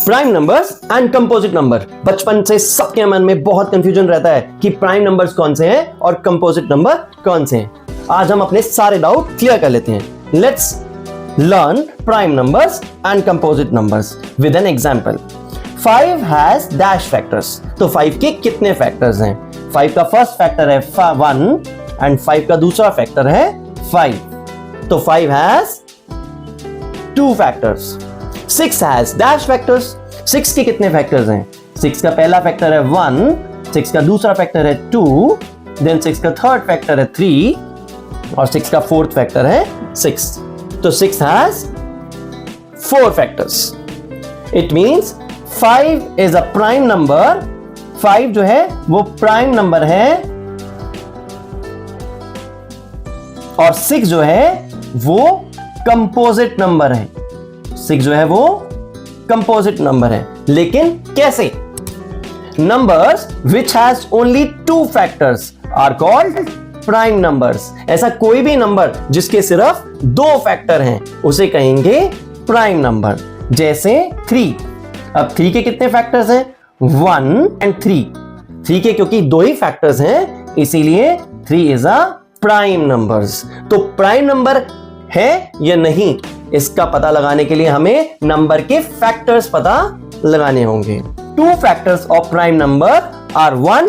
Prime numbers and composite number. बचपन से सबके मन में बहुत कंफ्यूजन रहता है कि प्राइम नंबर्स कौन से हैं और कंपोजिट नंबर कौन से हैं। आज हम अपने सारे डाउट क्लियर कर लेते हैं। Let's learn prime numbers and composite numbers with an example. 5 has dash factors. तो 5 के कितने फैक्टर्स हैं? 5 का फर्स्ट फैक्टर है 1 एंड 5 का दूसरा फैक्टर है 5। तो 5 has 2 factors. 6 has dash factors. 6 के कितने फैक्टर्स हैं? 6 का पहला फैक्टर है 1, 6 का दूसरा फैक्टर है 2, देन 6 का थर्ड फैक्टर है 3 और 6 का फोर्थ फैक्टर है 6। तो 6 has 4 factors. It means 5 is a prime number. 5 जो है वो प्राइम नंबर है और 6 जो है वो कंपोजिट नंबर है। 6 जो है वो कंपोजिट नंबर है। लेकिन कैसे? Numbers which has only 2 factors are called prime numbers. ऐसा कोई भी नंबर जिसके सिर्फ 2 फैक्टर हैं उसे कहेंगे प्राइम नंबर। जैसे 3। अब 3 के कितने फैक्टर्स हैं? 1 एंड 3। 3 के क्योंकि 2 ही फैक्टर्स हैं इसीलिए 3 इज अ प्राइम नंबर्स। तो प्राइम नंबर है या नहीं इसका पता लगाने के लिए हमें नंबर के फैक्टर्स पता लगाने होंगे। 2 factors of prime number are 1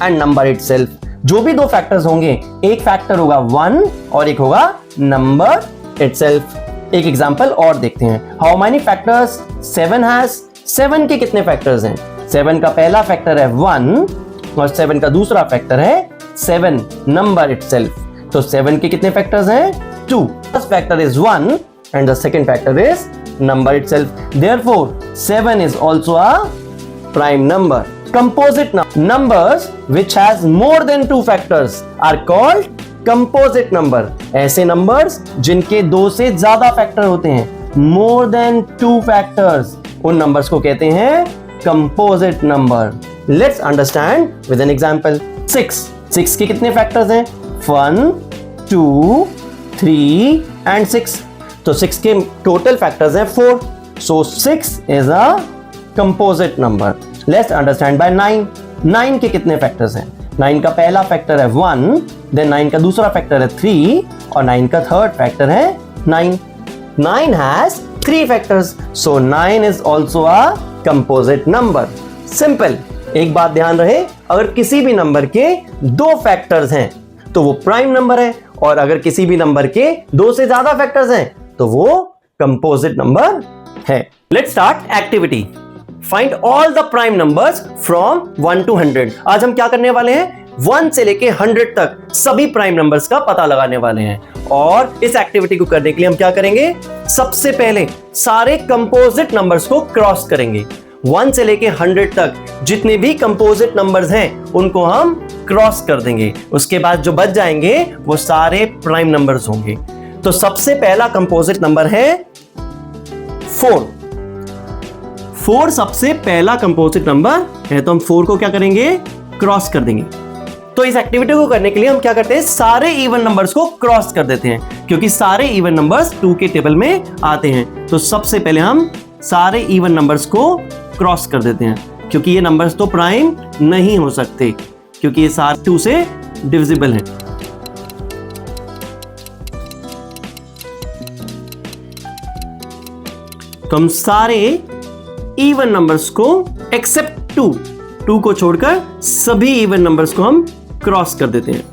and number itself. जो भी 2 फैक्टर्स होंगे, एक फैक्टर होगा 1 और एक होगा नंबर इटसेल्फ। एक एग्जांपल और देखते हैं। How many factors 7 has? 7 के कितने फैक्टर्स हैं? 7 का पहला फैक्टर है 1 और 7 का दूसरा फैक्टर है 7, नंबर इटसेल्फ। तो 7 के कितने फैक्टर्स हैं? 2. First factor is 1 and the second factor is number itself. Therefore, 7 is also a prime number. Composite numbers which has more than 2 factors are called composite number. ऐसे numbers जिनके 2 से ज्यादा factor होते हैं, more than 2 factors, उन numbers को कहते हैं composite number. Let's understand with an example. 6 के कितने फैक्टर्स हैं? 1, 2, 3 and 6. तो 6 के टोटल फैक्टर्स हैं 4. So 6 is a composite number. Let's understand by 9. 9 के कितने फैक्टर्स हैं? 9 का पहला फैक्टर है 1, then 9 का दूसरा फैक्टर है 3 और 9 का थर्ड फैक्टर है 9. 9 has 3 factors. So 9 is also a composite number. Simple. एक बात ध्यान रहे, अगर किसी भी नंबर के 2 फैक्टर्स हैं तो वो प्राइम नंबर है और अगर किसी भी नंबर के 2 से ज्यादा फैक्टर्स हैं तो वो कंपोजिट नंबर है। Let's start activity. Find all the prime numbers from 1 to 100। आज हम क्या करने वाले हैं? 1 से लेके 100 तक सभी प्राइम नंबर्स का पता लगाने वाले हैं। और इस एक्टिविटी को करने के लिए हम क्या करेंगे? सबसे पहले सारे कंपोजिट नंबर्स को क्रॉस करेंगे। 1 से लेके 100 तक जितने भी कंपोजिट नंबर्स हैं उनको हम क्रॉस कर देंगे। उसके बाद जो बच जाएंगे वो सारे प्राइम नंबर्स होंगे। तो सबसे पहला कंपोजिट नंबर है 4। 4 सबसे पहला कंपोजिट नंबर है तो हम 4 को क्या करेंगे? क्रॉस कर देंगे। तो इस एक्टिविटी को करने के लिए हम क्या करते हैं? सारे इवन नंबर्स को क्रॉस कर देते हैं क्योंकि सारे इवन नंबर्स 2 के टेबल में आते हैं। तो सबसे पहले हम सारे इवन नंबर्स को क्रॉस कर देते हैं क्योंकि ये नंबर्स तो प्राइम नहीं हो सकते क्योंकि ये सारे 2 से डिविजिबल हैं। तो हम सारे इवन नंबर्स को एक्सेप्ट 2 को छोड़कर सभी इवन नंबर्स को हम क्रॉस कर देते हैं।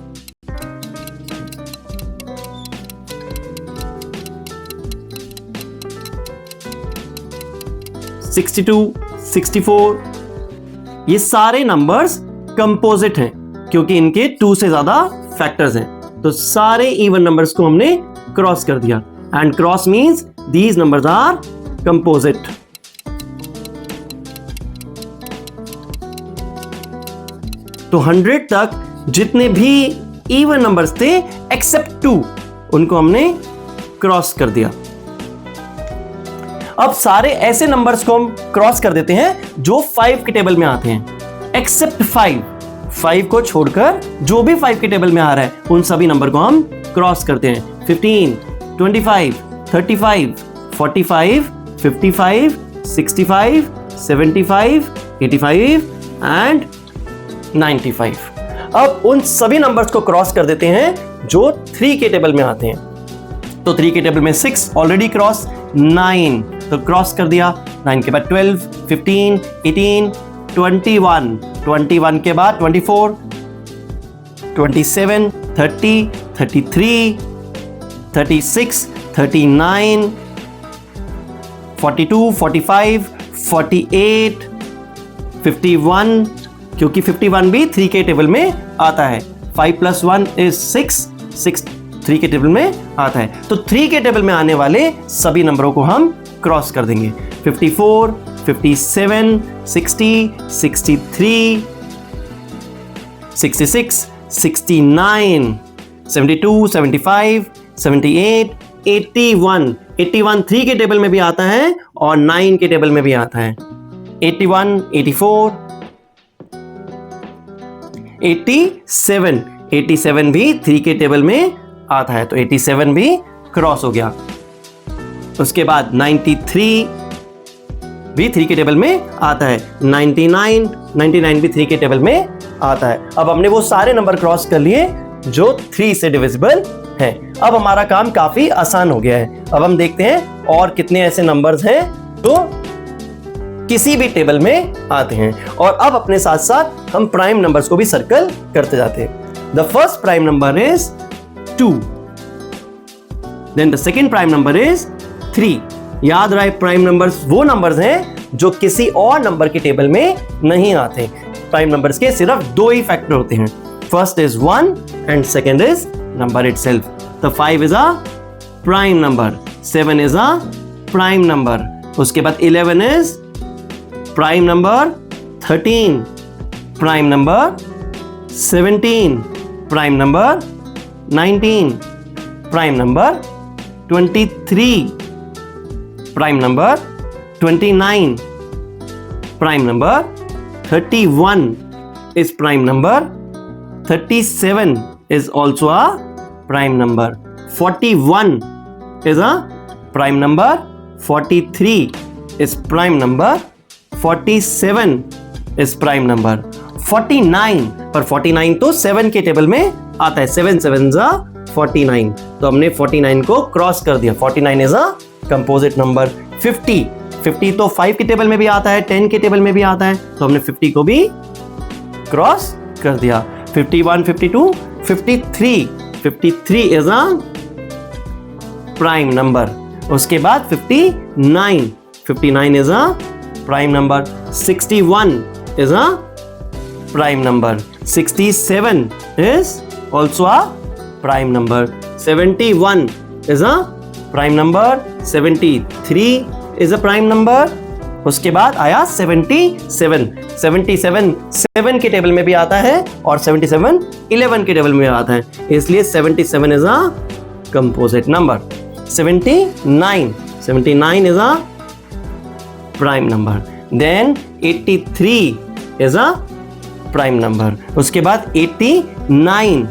(62, 64) ये सारे नंबर्स कंपोजिट हैं क्योंकि इनके 2 से ज्यादा फैक्टर्स हैं। तो सारे इवन नंबर्स को हमने क्रॉस कर दिया and cross means these numbers are composite. तो 100 तक जितने भी इवन नंबर्स थे एक्सेप्ट 2 उनको हमने क्रॉस कर दिया। अब सारे ऐसे नंबर्स को हम क्रॉस कर देते हैं जो 5 के टेबल में आते हैं एक्सेप्ट 5 को छोड़कर जो भी 5 के टेबल में आ रहा है उन सभी नंबर को हम क्रॉस करते हैं। 15, 25, 35, 45, 55, 65, 75, 85 एंड 95। अब उन सभी नंबर्स को क्रॉस कर देते हैं जो 3 के टेबल में आते हैं। तो 3 के टेबल में 6 ऑलरेडी क्रॉस, 9 तो क्रॉस कर दिया, 9 के बाद 12, 15, 18, 21, 21 के बाद 24, 27, 30, 33, 36, 39, 42, 45, 48, 51, क्योंकि 51 भी 3 के टेबल में आता है। 5 + 1 is 6, 6 3 के टेबल में आता है। तो 3 के टेबल में आने वाले सभी नंबरों को हम क्रॉस कर देंगे। 54, 57, 60, 63, 66, 69, 72, 75, 78, 81, 81 3 के टेबल में भी आता है और 9 के टेबल में भी आता है। 81, 84, 87, 87 भी 3 के टेबल में आता है, तो 87 भी क्रॉस हो गया। उसके बाद 93 भी 3 के टेबल में आता है, 99, 99 भी 3 के टेबल में आता है। अब हमने वो सारे नंबर क्रॉस कर लिए जो 3 से डिविजिबल है। अब हमारा काम काफी आसान हो गया है। अब हम देखते हैं और कितने ऐसे नंबर्स हैं जो किसी भी टेबल में आते हैं, और अब अपने साथ साथ हम प्राइम नंबर्स को भी सर्कल करते जाते हैं। The first prime number is 2, then the second prime number is 3। याद रहे, प्राइम नंबर्स वो नंबर्स हैं जो किसी और नंबर के टेबल में नहीं आते। प्राइम नंबर्स के सिर्फ 2 ही फैक्टर होते हैं, first is 1 and second is number itself. तो 5 is a prime number, 7 is a prime number, उसके बाद 11 is prime number, 13 prime number, 17 prime number, 19 prime number, 23 prime number, 29 prime number, 31 is prime number, 37 is also a prime number, 41 is a prime number, 43 is prime number, 47 is prime number, 49 पर 49 तो 7 के table में आता है, 7 7 जा 49, तो हमने 49 को क्रॉस कर दिया। 49 इज अ कंपोजिट नंबर। 50 तो 5 के टेबल में भी आता है, 10 के टेबल में भी आता है, तो हमने 50 को भी क्रॉस कर दिया। 51, 52, 53 इज अ प्राइम नंबर। उसके बाद 59 is a prime number. 61 is a prime number. 67 is also a prime number. 71 is a prime number. 73 is a prime number. उसके बाद आया 77 7 के टेबल में भी आता है और 77 11 के टेबल में आता है, इसलिए 77 is a composite number. 79 is a prime number. Then 83 is a prime number. उसके बाद 89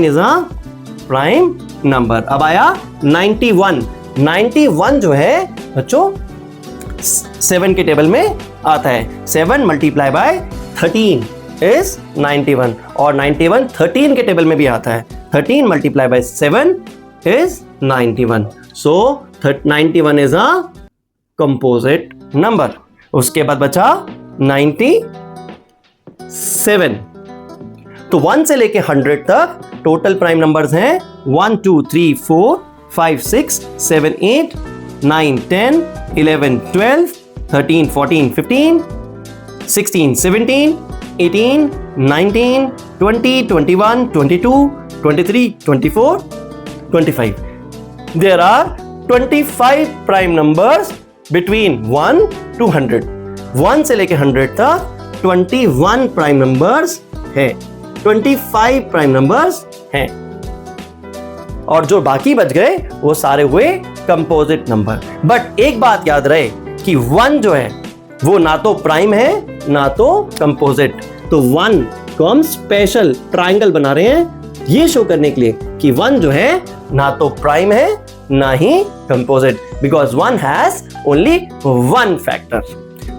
इज अ प्राइम नंबर। अब आया 91 जो है बच्चों 7 के टेबल में आता है। 7 मल्टीप्लाई बाय 13 इज 91 और 91 13 के टेबल में भी आता है। 13 multiply by 7 is 91, so 91 is a composite number. उसके बाद बचा 97। तो 1 से लेके 100 तक टोटल प्राइम नंबर्स हैं 1 2 3 4 5 6 7 8 9 10 11 12 13 14 15 16 17 18 19 20 21 22 23 24 25. There are 25 prime numbers between 1 to 100. 1 से लेके 100 तक 21 प्राइम नंबर्स है, 25 प्राइम नंबर्स हैं, और जो बाकी बच गए वो सारे हुए कंपोजिट नंबर। बट एक बात याद रहे कि 1 जो है वो ना तो प्राइम है ना तो कंपोजिट। तो 1 को हम स्पेशल ट्रायंगल बना रहे हैं ये शो करने के लिए कि 1 जो है ना तो प्राइम है ना ही composite, because 1 has only 1 factor.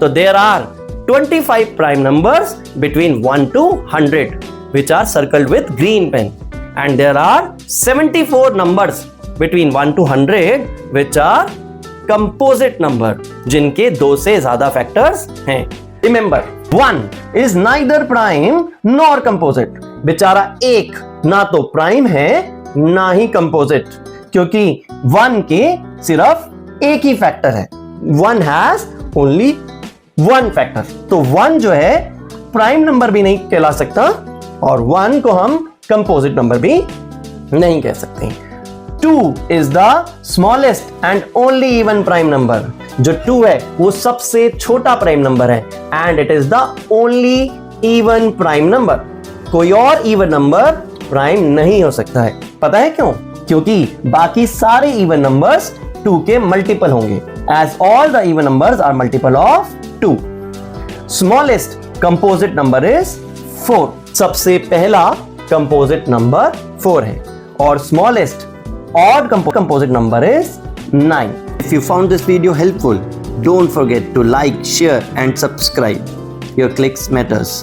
तो there are 25 prime numbers between 1 to 100 which are circled with green pen, and there are 74 numbers between 1 to 100 which are composite number जिनके 2 से ज्यादा factors हैं. Remember, 1 is neither prime nor composite. बेचारा 1 ना तो prime है ना ही कंपोजिट, क्योंकि 1 के सिर्फ एक ही फैक्टर है. 1 has only 1 फैक्टर. तो 1 जो है प्राइम नंबर भी नहीं कहला सकता और 1 को हम कंपोजिट नंबर भी नहीं कह सकते. 2 is the smallest and only even prime number. जो 2 है वो सबसे छोटा प्राइम नंबर है and it is the only even prime number. कोई और इवन नंबर प्राइम नहीं हो सकता है. पता है क्यों? क्योंकि बाकी सारे इवन नंबर्स 2 के मल्टीपल होंगे, as all the even numbers are multiple of 2. Smallest composite number is 4. सबसे पहला composite number 4 है और smallest odd composite number is 9. If you found this video helpful, don't forget to like, share and subscribe. Your clicks matters.